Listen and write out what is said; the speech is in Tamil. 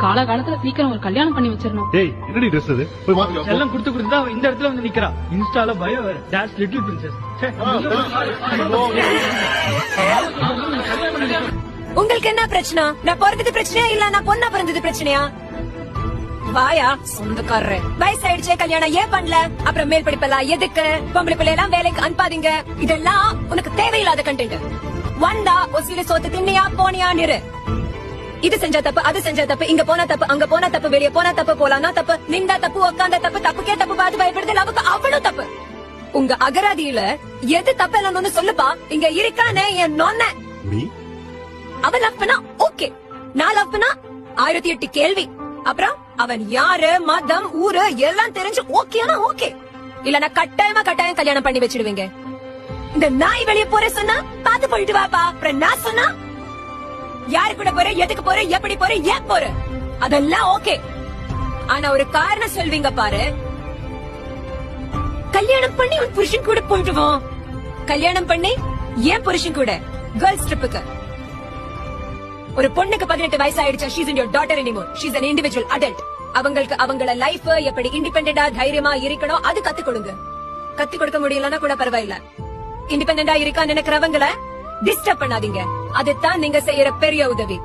காலகாலத்துல சீக்கிரம் ஒரு கல்யாணம் பண்ணி வச்சிடணும். டேய் என்னடி ட்ரெஸ் அது? போய் மாத்திக்க. எல்லாம் குடுத்து குடுத்தா இந்த இடத்துல வந்து நிக்கிறா. இன்ஸ்டால பயோ வேற. Toss little princess. உங்களுக்கு என்ன பிரச்சனை? நான் பிறந்தது பிரச்சனையா இல்ல நான் பொண்ணா பிறந்தது பிரச்சனையா? வாயா சொந்தக்காரரே, வயசாயிடுச்சே கல்யாணம் ஏன் பண்ணல? அப்புறம் மேல் படிப்பெல்லாம் எதுக்கு? பொம்பளை பிள்ளை எல்லாம் வேலைக்கு அனுப்பாதீங்க. இதெல்லாம் உனக்கு தேவையில்லாத கண்டென்ட். வந்தா ஒசில சோத்து தின்னியா போனியா நிறு. இது செஞ்சா தப்பு, அது செஞ்சா தப்பு, இங்க போனா தப்பு, அங்க போனா தப்பு, வெளியே போனா தப்பு, போலானா தப்பு, நின்றா தப்பு, உட்காந்தா தப்பு, தப்புக்கே தப்பு பார்த்து பயப்படுது அவக்கு அவ்வளவு தப்பு. உங்க அகராதியில எது தப்பு இல்லன்னு சொல்லுப்பா. இங்க இருக்கானே என் நொன்ன. அவன் லவ் பண்ணா ஓகே, நான் லவ் பண்ணா 1008 கேள்வி. அப்புறம் அவன் யாரு, மதம், ஊரு எல்லாம் தெரிஞ்சு ஓகேனா ஓகே, இல்லனா கட்டாயம் கல்யாணம் பண்ணி வச்சிடுவீங்க. இந்த நாய் வெளியே போற சொன்னா பாத்து போயிட்டு வாப்பா. அப்புறம் நான் சொன்னா யாரு கூட போற, எதுக்கு போற, எப்படி போற, ஏன் போற, அதெல்லாம் ஓகே. ஆனா ஒரு காரணம் சொல்வீங்க பாரு. கல்யாணம் பண்ணி உன் புருஷன் கூட போயிடுவோம். கல்யாணம் பண்ணி ஏன் புருஷன் கூட கேர்ள்ஸ் ட்ரிப்புக்கு. ஒரு பொண்ணுக்கு 18 வயசு ஆயிடுச்சா, she's in your daughter anymore. She's an individual adult. அவங்களுக்கு அவங்கள லைஃப் எப்படி இண்டிபெண்டா தைரியமா இருக்கணும் அது கத்து கொடுங்க. கத்து கொடுக்க முடியலன்னா கூட பரவாயில்ல. இண்டிபெண்டா இருக்கா நினைக்கிறவங்கள டிஸ்டர்ப் பண்ணாதீங்க. அதுதான் நீங்க செய்யற பெரிய உதவி.